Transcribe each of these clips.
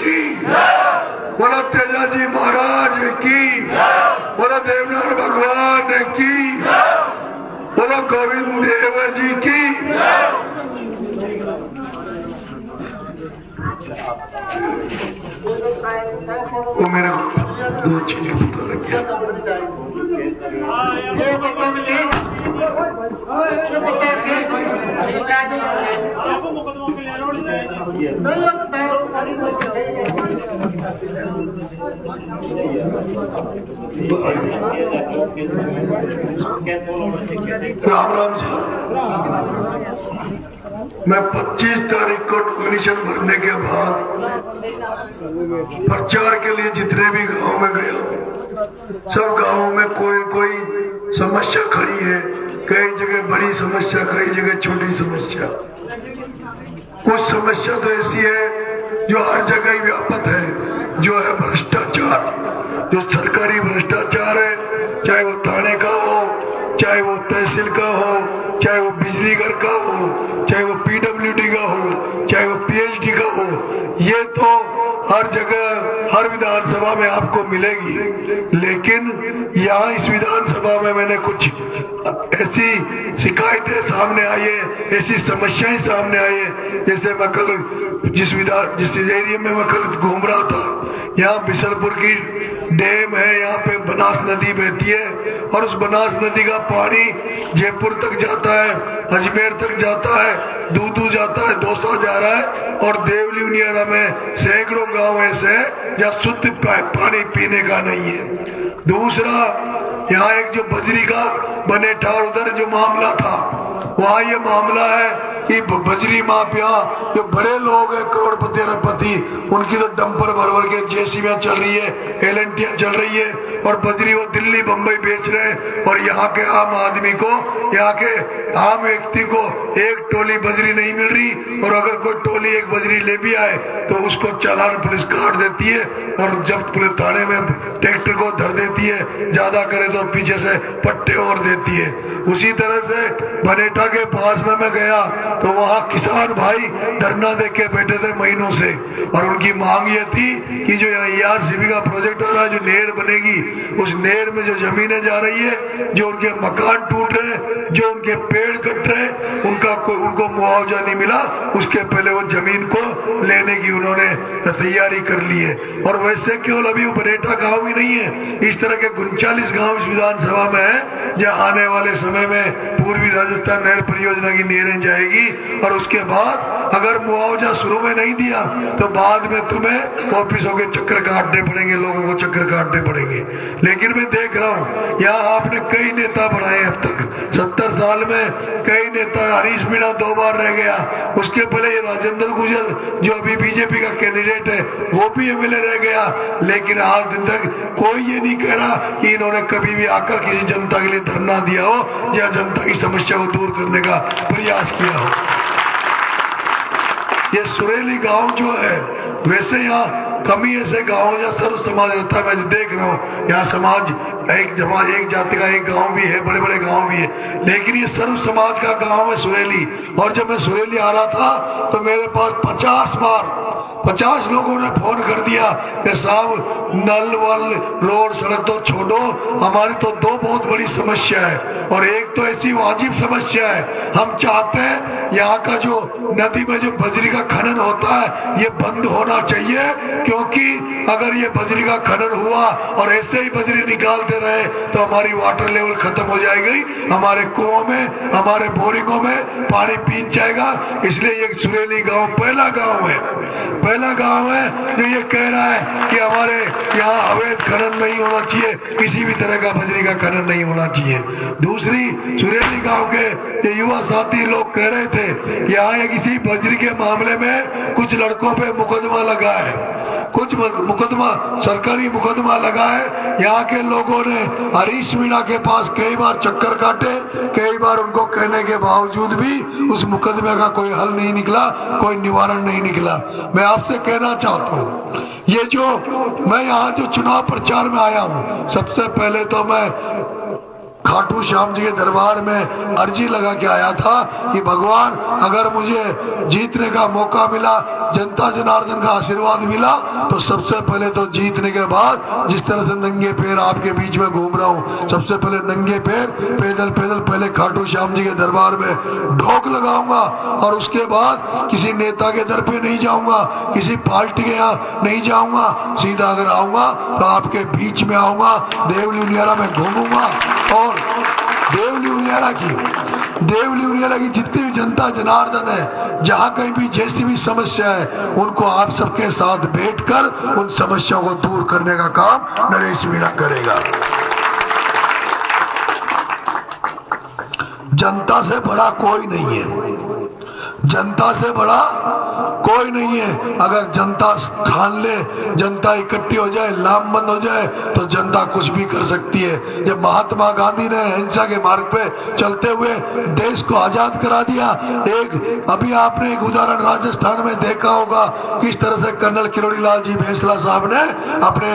की, बोला तेजाजी महाराज की, बोला देवनाथ भगवान की, बोला गोविंद देव जी की। वो मेरे दो चीज पता लग गया। राम राम जी, मैं 25 तारीख को नॉमिनेशन भरने के बाद प्रचार के लिए जितने भी गांव में गया, सब गांवों में कोई कोई समस्या खड़ी है। कई जगह बड़ी समस्या, कई जगह छोटी समस्या। कुछ समस्या तो ऐसी है जो हर जगह ही व्यापक है, जो है भ्रष्टाचार। जो सरकारी भ्रष्टाचार है, चाहे वो थाने का हो, चाहे वो तहसील का हो, चाहे वो बिजली घर का हो, चाहे वो पीडब्ल्यूडी का हो, चाहे वो पीएचडी का हो, ये तो हर जगह हर विधानसभा में आपको मिलेगी। लेकिन यहाँ इस विधानसभा में मैंने कुछ ऐसी शिकायतें सामने आई है, ऐसी समस्याएं सामने आई है। जैसे मैं कल जिस एरिया में मैं कल घूम रहा था, यहाँ बिसलपुर की डैम है, यहाँ पे बनास नदी बहती है और उस बनास नदी का पानी जयपुर तक जाता है, अजमेर तक जाता है, दूदू जाता है, दौसा जा रहा है। और देवली उनियारा में सैकड़ों गांव ऐसे हैं जहाँ शुद्ध पानी पीने का नहीं है। दूसरा, यहाँ एक जो बजरी का बनेठा उधर जो मामला था, वहाँ ये मामला है कि बजरी माफिया जो बड़े लोग हैं, करोड़पति अरबपति, उनकी तो डंपर भर भर के जेसीबियां चल रही है, एलएनटियां चल रही है और बजरी वो दिल्ली बंबई बेच रहे हैं। और यहाँ के आम आदमी को, यहाँ के आम व्यक्ति को एक टोली बजरी नहीं मिल रही। और अगर कोई टोली एक बजरी ले भी आए तो उसको चालान पुलिस काट देती है और जब पुलिस थाने में ट्रैक्टर को धर देती है, ज्यादा करे तो पीछे से पट्टे और देती है। उसी तरह से बनेठा के पास में मैं गया तो वहाँ किसान भाई धरना दे के बैठे थे महीनों से, और उनकी मांग ये थी कि जो यहाँ ERCB का प्रोजेक्ट आ रहा है, जो नहर बनेगी, उस नहर में जो जमीनें जा रही है, जो उनके मकान टूट रहे हैं, जो उनके पेड़ कट रहे हैं, उनको मुआवजा नहीं मिला। उसके पहले वो जमीन को लेने की उन्होंने तैयारी कर ली है। और वैसे केवल अभी वो बनेठा गाँव ही नहीं है, इस तरह के 39 गाँव इस विधानसभा में है जहाँ आने वाले समय में पूर्वी राजस्थान नहर परियोजना की नहरें जाएगी। और उसके बाद अगर मुआवजा शुरू में नहीं दिया तो बाद में तुम्हें ऑफिसों के चक्कर काटने पड़ेंगे, लोगों को चक्कर काटने पड़ेंगे। लेकिन मैं देख रहा हूँ यहाँ आपने कई नेता बनाए अब तक, 70 साल में कई नेता। हरीश मीणा 2 बार रह गया, उसके पहले ये राजेंद्र गुर्जर जो अभी बीजेपी का कैंडिडेट है वो भी एमएलए रह गया। लेकिन आज दिन तक कोई ये नहीं कह रहा कि इन्होंने कभी भी आकर किसी जनता के लिए धरना दिया हो या जनता की समस्या को दूर करने का प्रयास किया हो। ये सुरेली गांव जो है, वैसे यहाँ कमी ऐसे गांव या सर्व समाज रहता है। मैं जो देख रहा हूँ यहाँ समाज एक जाति का एक गांव भी है, बड़े बड़े गांव भी है, लेकिन ये सर्व समाज का गांव है सुरेली। और जब मैं सुरेली आ रहा था तो मेरे पास 50 लोगों ने फोन कर दिया कि साहब नल वल रोड सड़क तो छोड़ो, हमारी तो 2 बहुत बड़ी समस्या है। और एक तो ऐसी वाजिब समस्या है, हम चाहते हैं यहाँ का जो नदी में जो बजरी का खनन होता है ये बंद होना चाहिए, क्योंकि अगर ये बजरी का खनन हुआ और ऐसे ही बजरी निकालते रहे तो हमारी वाटर लेवल खत्म हो जाएगी, हमारे कुओं में, हमारे बोरिंगों में पानी पीच जाएगा। इसलिए ये सुरेली गांव पहला गांव है जो ये कह रहा है कि हमारे यहाँ अवैध खनन नहीं होना चाहिए, किसी भी तरह का बजरी का खनन नहीं होना चाहिए। दूसरी, सुरेली गांव के ये युवा साथी लोग कह रहे थे कि यहाँ ये किसी बजरी के मामले में कुछ लड़कों पे मुकदमा लगा है, कुछ सरकारी मुकदमा लगा है। यहाँ के लोगों ने हरीश मीणा के पास कई बार चक्कर काटे, कई बार उनको कहने के बावजूद भी उस मुकदमे का कोई हल नहीं निकला, कोई निवारण नहीं निकला। मैं आपसे कहना चाहता हूँ, ये जो मैं यहाँ जो चुनाव प्रचार में आया हूँ, सबसे पहले तो मैं खाटू श्याम जी के दरबार में अर्जी लगा के आया था कि भगवान अगर मुझे जीतने का मौका मिला, जनता जनार्दन का आशीर्वाद मिला। तो सबसे पहले तो जीतने के बाद जिस तरह से नंगे पैर आपके बीच में घूम रहा हूँ, सबसे पहले नंगे पैर पैदल पैदल पहले खाटू श्याम जी के दरबार में ढोक लगाऊंगा, और उसके बाद किसी नेता के दर पे नहीं जाऊंगा, किसी पार्टी के यहाँ नहीं जाऊंगा, सीधा अगर आऊंगा तो आपके बीच में आऊंगा, देवली उनियारा में घूमूंगा, और देवली उनियारा की जितनी भी जनता जनार्दन है, जहाँ कहीं भी जैसी भी समस्या है, उनको आप सबके साथ बैठकर उन समस्याओं को दूर करने का काम नरेश मीणा करेगा। जनता से बड़ा कोई नहीं है, जनता से बड़ा कोई नहीं है। अगर जनता ठान ले, जनता इकट्ठी हो जाए, लामबंद हो जाए, तो जनता कुछ भी कर सकती है। जब महात्मा गांधी ने अहिंसा के मार्ग पे चलते हुए देश को आजाद करा दिया, अभी आपने एक उदाहरण राजस्थान में देखा होगा, किस तरह से कर्नल किरोड़ी लाल जी भैंसला साहब ने अपने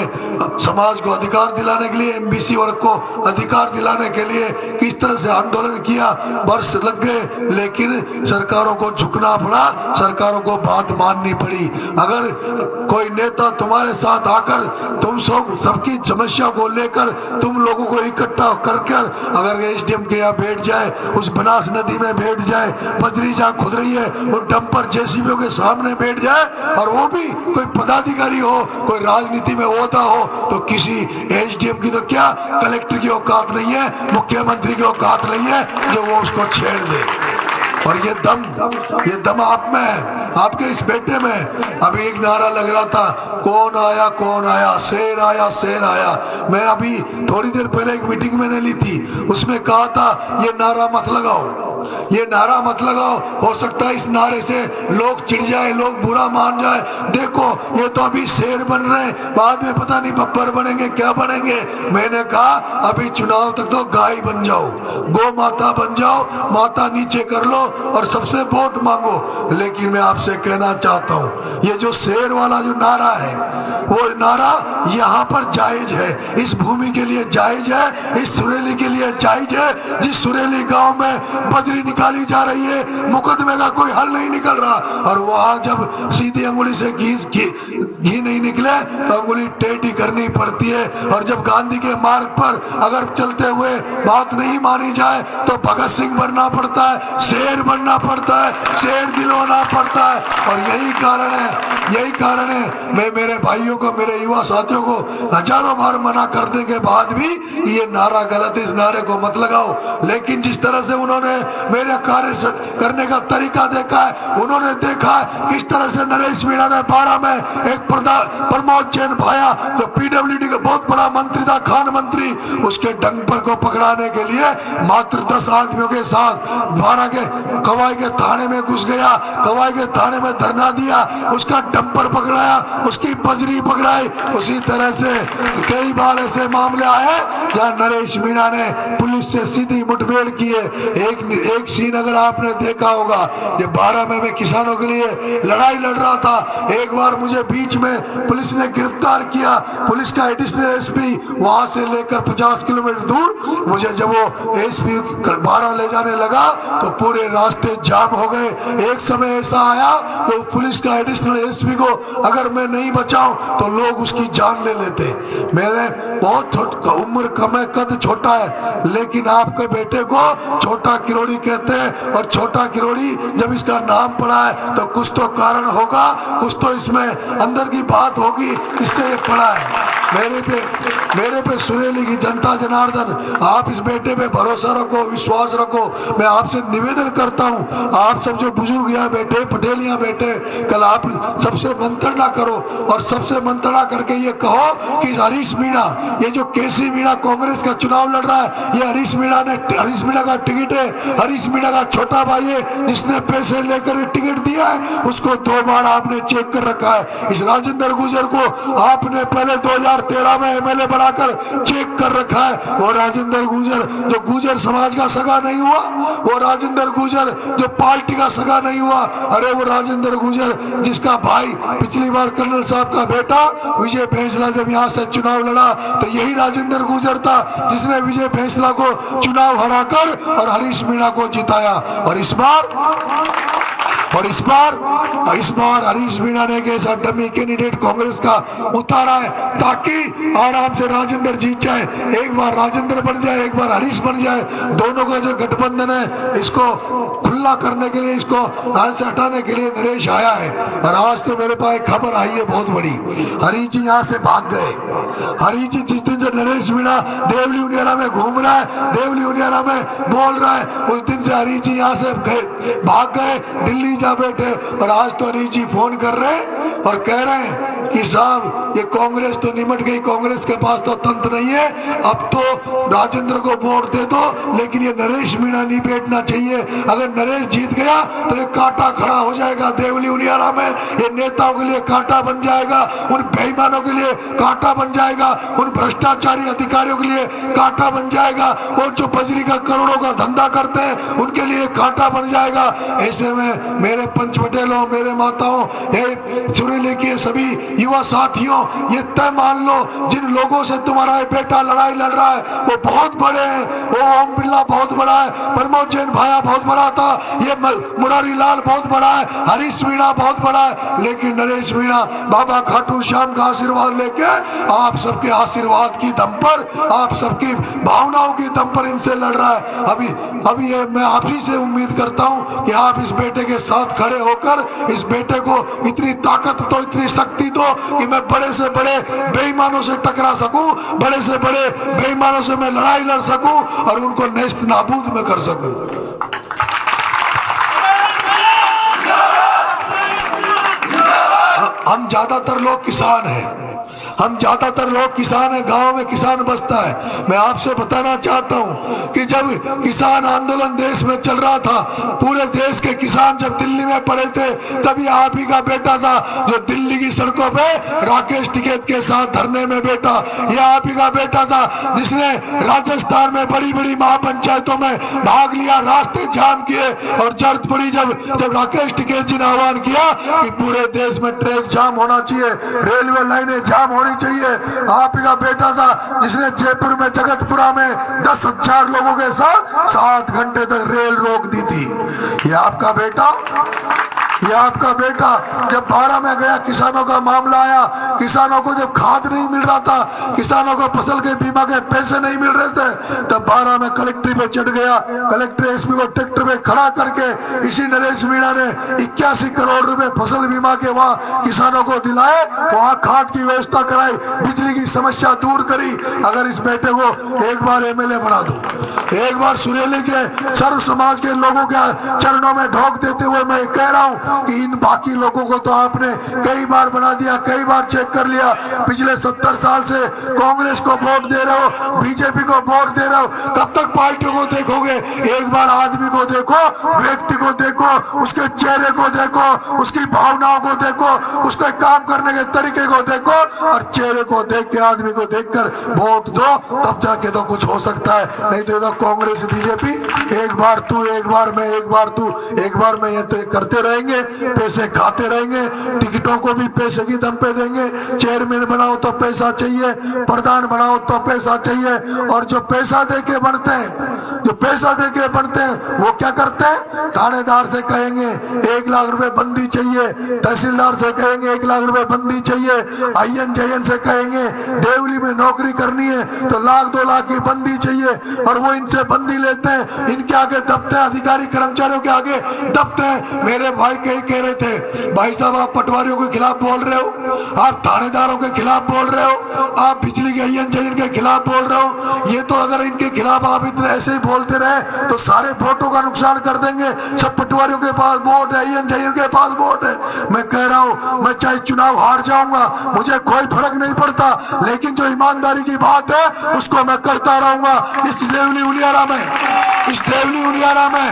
समाज को अधिकार दिलाने के लिए, एमबीसी वर्ग को अधिकार दिलाने के लिए किस तरह से आंदोलन किया। वर्ष लग गए, लेकिन सरकारों को झुकना पड़ा, सरकारों को बात माननी पड़ी। अगर कोई नेता तुम्हारे साथ आकर तुम सबकी समस्या को लेकर तुम लोगों को इकट्ठा करके अगर एसडीएम के यहाँ बैठ जाए, उस बनास नदी में बैठ जाए, बजरी जहाँ खुद रही है उन डंपर जेसीबीओं के सामने बैठ जाए, और वो भी कोई पदाधिकारी हो, कोई राजनीति में होता हो, तो किसी एसडीएम की तो क्या कलेक्टर की औकात नहीं है, मुख्यमंत्री की औकात नहीं है जो वो उसको छेड़ दे। और ये दम आप में है, आपके इस बेटे में। अभी एक नारा लग रहा था, कौन आया, शेर आया, शेर आया। मैं अभी थोड़ी देर पहले एक मीटिंग मैंने ली थी, उसमें कहा था ये नारा मत लगाओ, ये नारा मत लगाओ, हो सकता है इस नारे से लोग चिढ़ जाए, लोग बुरा मान जाए। देखो ये तो अभी शेर बन रहे हैं, बाद में पता नहीं बब्बर बनेंगे, क्या बनेंगे। मैंने कहा अभी चुनाव तक तो गाय बन जाओ, गौ माता बन जाओ, माता नीचे कर लो और सबसे वोट मांगो। लेकिन मैं आपसे कहना चाहता हूँ, ये जो शेर वाला जो नारा है, वो नारा यहाँ पर जायज है, इस भूमि के लिए जायज है, इस सुरेली के लिए जायज है। जिस सुरेली गांव में बजरी निकाली जा रही है, मुकदमे का कोई हल नहीं निकल रहा, और वहां जब सीधी अंगुली से घी नहीं निकले तो अंगुली टेढ़ी करनी पड़ती है। और जब गांधी के मार्ग पर अगर चलते हुए बात नहीं मानी जाए तो भगत सिंह बनना पड़ता है, शेर बनना पड़ता है, शेर दिलवाना पड़ता है। और यही कारण है मैं मेरे भाइयों को, मेरे युवा साथियों को हजारों बार मना करने के बाद भी ये नारा गलत है, इस नारे को मत लगाओ। लेकिन जिस तरह से उन्होंने मेरे कार्य करने का तरीका देखा है, उन्होंने देखा है किस तरह से नरेश मीणा ने 12 में एक प्रमोद जैन भाया जो पीडब्ल्यूडी का बहुत बड़ा मंत्री था, खान मंत्री, उसके डंपर को पकड़ाने के लिए मात्र 10 आदमियों के साथ 12 के कवाई के थाने में घुस गया, कवाई के थाने में धरना दिया, उसका डंपर पकड़ाया, उसकी बजरी पकड़ाई। उसी तरह से कई बार ऐसे मामले आए जहाँ नरेश मीणा ने पुलिस से सीधी मुठभेड़ की है। एक सीन अगर आपने देखा होगा, ये 12 में मैं किसानों के लिए लड़ाई लड़ रहा था, एक बार मुझे बीच में पुलिस ने गिरफ्तार किया, पुलिस का एडिशनल एसपी वहां से लेकर 50 किलोमीटर दूर, मुझे जब वो एसपी 12 ले जाने लगा तो पूरे रास्ते जाम हो गए। एक समय ऐसा आया तो पुलिस का एडिशनल एसपी को अगर मैं नहीं बचाऊं तो लोग उसकी जान ले लेते। मेरे बहुत उम्र कम है, कद छोटा है, लेकिन आपके बेटे को छोटा किरोड़ी कहते हैं, और छोटा किरोड़ी जब इसका नाम पड़ा है तो कुछ तो कारण होगा, कुछ तो इसमें अंदर की बात होगी, इससे ये पड़ा है। मेरे पे सुरेली की जनता जनार्दन, आप इस बेटे पे भरोसा रखो, विश्वास रखो। मैं आपसे निवेदन करता हूँ, आप सब जो बुजुर्ग यहाँ बैठे, पटेल यहाँ बैठे, कल आप सबसे मंत्रणा करो और सबसे मंत्रणा करके ये कहो कि हरीश मीणा, ये जो केसी मीणा कांग्रेस का चुनाव लड़ रहा है, ये हरीश मीणा का टिकट है, हरीश मीणा का छोटा भाई है जिसने पैसे लेकर टिकट दिया है, उसको 2 बार आपने चेक कर रखा है। इस राजेंद्र गुर्जर को आपने पहले 2013 में एमएलए बनाकर चेक कर रखा है। वो राजेंद्र गुर्जर जो गुर्जर समाज का सगा नहीं हुआ, वो राजेंद्र गुर्जर जो पार्टी का सगा नहीं हुआ, अरे वो राजेंद्र गुर्जर जिसका भाई पिछली बार कर्नल साहब का बेटा विजय भैंसला जब यहाँ से चुनाव लड़ा तो यही राजेंद्र गुर्जर था जिसने विजय भैंसला को चुनाव हराकर और हरीश मीणा को जिताया। और इस बार और इस बार हरीश मीणा ने एक ऐसा डमी कैंडिडेट कांग्रेस का उतारा है ताकि आराम से राजेंद्र जीत जाए। एक बार राजेंद्र बन जाए, एक बार हरीश बन जाए, दोनों का जो गठबंधन है इसको खुला करने के लिए, इसको यहाँ से हटाने के लिए नरेश आया है। और आज तो मेरे पास खबर आई है बहुत बड़ी, हरीश जी यहाँ से भाग गए। हरीश जी जिस दिन से नरेश मीणा देवली उनियारा में घूम रहा है, देवली उनियारा में बोल रहा है, उस दिन से हरीश जी यहाँ से भाग गए, दिल्ली जा बैठे। और आज तो हरीश जी फोन कर रहे हैं और कह रहे हैं कि साहब ये कांग्रेस तो निमट गई, कांग्रेस के पास तो तंत्र नहीं है, अब तो राजेंद्र को वोट दे दो, लेकिन ये नरेश मीणा नहीं बैठना चाहिए। अगर नरेश जीत गया तो ये कांटा खड़ा हो जाएगा देवली उनियारा में, ये नेताओं के लिए कांटा बन जाएगा, उन बेईमानों के लिए कांटा बन जाएगा, उन भ्रष्टाचारी अधिकारियों के लिए कांटा बन जाएगा, और जो बजरी का करोड़ों का धंधा करते हैं उनके लिए कांटा बन जाएगा। ऐसे में मेरे पंच पटेलों, मेरे माताओं, सुरीले के सभी युवा साथियों, ये तय मान लो जिन लोगों से तुम्हारा बेटा लड़ाई लड़ रहा है वो बहुत बड़े हैं। वो ओम बिरला बहुत बड़ा है, प्रमोद जैन भाया बहुत बड़ा था, ये मुरारी लाल बहुत बड़ा है, हरीश मीणा बहुत बड़ा है, लेकिन नरेश मीणा बाबा खाटू श्याम का आशीर्वाद लेके, आप सबके आशीर्वाद की दम पर, आप सबकी भावनाओं की दम पर इनसे लड़ रहा है। अभी ये मैं आप ही से उम्मीद करता हूँ कि आप इस बेटे के साथ खड़े होकर इस बेटे को इतनी ताकत दो, इतनी शक्ति दो कि मैं बड़े से बड़े बेईमानों से टकरा सकूं, बड़े से बड़े बेईमानों से मैं लड़ाई लड़ सकूं और उनको नेस्त नाबूद में कर सकूं। हम ज्यादातर लोग किसान हैं, हम ज्यादातर लोग किसान हैं, गांव में किसान बसता है। मैं आपसे बताना चाहता हूं कि जब किसान आंदोलन देश में चल रहा था, पूरे देश के किसान जब दिल्ली में पड़े थे, तभी आप ही का बेटा था जो दिल्ली की सड़कों पे राकेश टिकैत के साथ धरने में बैठा। यह आप ही का बेटा था जिसने राजस्थान में बड़ी बड़ी महापंचायतों में भाग लिया, रास्ते जाम किए, और जरूरत पड़ी जब राकेश टिकैत जी ने आह्वान किया कि पूरे देश में ट्रैक जाम होना चाहिए, रेलवे लाइनें जाम होनी चाहिए, आप ही का बेटा था जिसने जयपुर में जगतपुरा में 10,000 लोगों के साथ 7 घंटे तक रेल रोक दी थी। ये आपका बेटा, ये आपका बेटा जब 12 में गया, किसानों का मामला आया, किसानों को जब खाद नहीं मिल रहा था, किसानों को फसल के बीमा के पैसे नहीं मिल रहे थे, तब 12 में कलेक्ट्री पे चढ़ गया, कलेक्टर एसपी को ट्रैक्टर पे खड़ा करके इसी नरेश मीणा ने 81 करोड़ रुपए फसल बीमा के वहां किसानों को दिलाए, वहां खाद की व्यवस्था कराई, बिजली की समस्या दूर करी। अगर इस बेटे को एक बार एमएलए बना दो, एक बार सुरेली के सर्व समाज के लोगों के चरणों में ढोक देते हुए मैं कह रहा हूं कि इन बाकी लोगों को तो आपने कई बार बना दिया, कई बार चेक कर लिया। पिछले 70 साल से कांग्रेस को वोट दे रहे हो, बीजेपी को वोट दे रहे हो, कब तक पार्टियों को देखोगे? एक बार आदमी को देखो, व्यक्ति को देखो, उसके चेहरे को देखो, उसकी भावनाओं को देखो, उसके काम करने के तरीके को देखो, और चेहरे को देख के, आदमी को देखकर वोट दो, तब जाके तो कुछ हो सकता है। नहीं तो कांग्रेस बीजेपी एक बार तू, एक बार मैं, एक बार तू, एक बार मैं, ये तो करते रहेंगे, पैसे खाते रहेंगे, टिकटों को भी पैसे की दम पे देंगे। चेयरमैन बनाओ तो पैसा चाहिए, प्रधान बनाओ तो पैसा चाहिए, और जो पैसा देके बनते हैं, जो पैसा देके बनते हैं, वो क्या करते हैं? थानेदार से कहेंगे 1 लाख रुपए बंदी चाहिए, तहसीलदार से कहेंगे 1 लाख रुपए बंदी चाहिए, आईएन जयन से कहेंगे देवली में नौकरी करनी है तो 1-2 लाख की बंदी चाहिए, और वो इनसे बंदी लेते हैं, इनके आगे दबते हैं, अधिकारी कर्मचारियों के आगे दबते हैं। मेरे भाई कह रहे थे, भाई साहब आप पटवारियों के खिलाफ बोल रहे हो, आप थानेदारों के खिलाफ बोल रहे हो, आप बिजली के आईएन जयन के खिलाफ बोल रहे हो, ये तो अगर इनके खिलाफ आप इतने ऐसे ही बोलते रहे तो सारे वोटों का नुकसान कर देंगे। सब पटवारियों के पास वोट है, आईएन जयन के पास वोट है। मैं कह रहा हूं, मैं चाहे चुनाव हार जाऊंगा, मुझे कोई फर्क नहीं पड़ता, लेकिन जो ईमानदारी की बात है उसको मैं करता रहूंगा। इस देवली उनियारा में, इस देवली उनियारा में,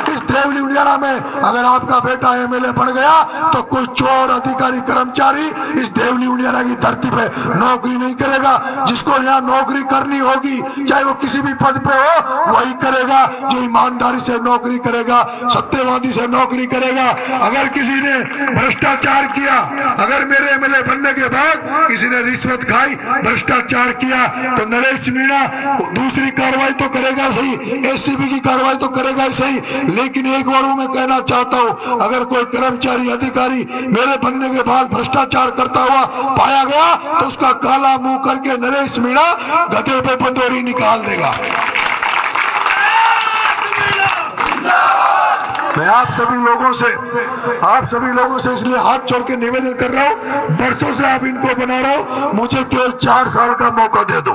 इस देवली उनियारा में अगर आपका बेटा एमएलए बन गया तो कोई चोर अधिकारी कर्मचारी इस देवली उनियारा की धरती पे नौकरी नहीं करेगा। जिसको यहाँ नौकरी करनी होगी, चाहे वो किसी भी पद पे हो, वही करेगा जो ईमानदारी से नौकरी करेगा, सत्यवादी से नौकरी करेगा। अगर किसी ने भ्रष्टाचार किया, अगर मेरे एमएलए बनने के बाद किसी ने रिश्वत खाई, भ्रष्टाचार किया, तो नरेश मीणा दूसरी कार्रवाई तो करेगा सही, एसीबी की कार्रवाई तो करेगा ही सही, लेकिन एक बार मैं कहना चाहता हूं, अगर कोई कर्मचारी अधिकारी मेरे बनने के बाद भ्रष्टाचार करता हुआ पाया गया तो उसका काला मुंह करके नरेश मीणा गधे पे पंदोरी निकाल देगा। मैं आप सभी लोगों से इसलिए हाथ जोड़ के निवेदन कर रहा हूं, बरसों से आप इनको बना रहा हूं, मुझे केवल 4 साल का मौका दे दो,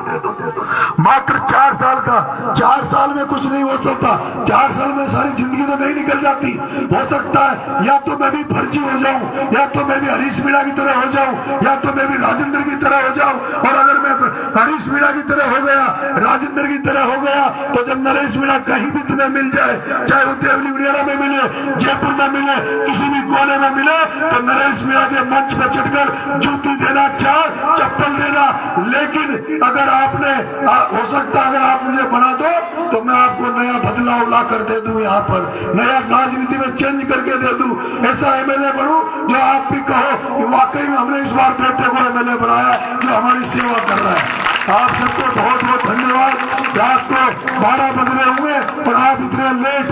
मात्र 4 साल का। 4 साल में कुछ नहीं हो सकता, 4 साल में सारी जिंदगी तो नहीं निकल जाती। हो सकता है या तो मैं भी फर्जी हो जाऊं, या तो मैं भी हरीश मीणा की तरह हो जाऊं, या तो मैं भी राजेंद्र की तरह हो जाऊं। और अगर मैं हरीश मीणा की तरह हो गया, राजेंद्र की तरह हो गया, तो जब नरेश मीणा कहीं भी तुम्हें मिल जाए, चाहे वो देवली उड़ियारा में मिले, जयपुर में मिले, किसी भी कोने में मिले, तो नरेश मीणा के मंच पर चढ़कर जूती देना, चप्पल देना। लेकिन अगर आपने हो सकता अगर आप मुझे बना दो तो मैं आपको नया बदलाव ला कर दे दूं, यहाँ पर नया राजनीति में चेंज करके दे दूं। ऐसा एमएलए बनूं जो आप भी कहो कि वाकई में हमने इस बार बेटे को एमएलए बनाया जो हमारी सेवा कर रहा है। आप सबको बहुत बहुत धन्यवाद। रात को 12 बज रहे हुए और आप इतने लेट,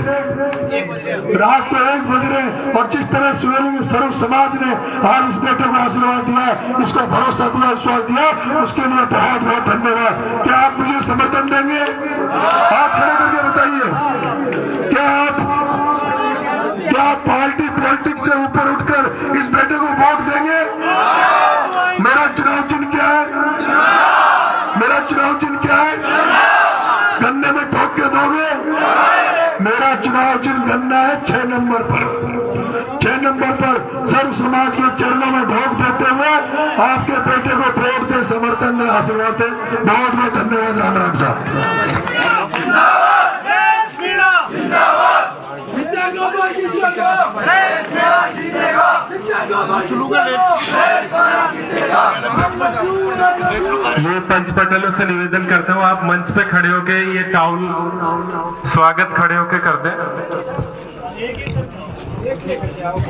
रात को 1 बज रहे, और जिस तरह सुनेंगे सर्व समाज ने आज इस बेटे को आशीर्वाद दिया, इसको भरोसा दिया, विश्वास दिया, उसके लिए बहुत बहुत धन्यवाद। क्या आप मुझे समर्थन देंगे? आप खड़े करके बताइए, क्या आप पार्टी पॉलिटिक्स से ऊपर उठकर इस बेटे को वोट देंगे? मेरा चुनाव चिन्ह क्या है? मेरा चुनाव चिन्ह क्या है? गन्ने में ठोक के दोगे? मेरा चुनाव चिन्ह गन्ना है 6 नंबर पर। 6 नंबर पर सर्व समाज के चरणों में ढोक देते हुए आपके बेटे को वोट दे, समर्थन दे, आशीर्वाद दे। बहुत बहुत धन्यवाद। राम राम साहब। ये पंच पटेलों से निवेदन करता हूँ, आप मंच पे खड़े होके ये टाउन स्वागत खड़े होके कर दें।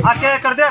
आके कर दे।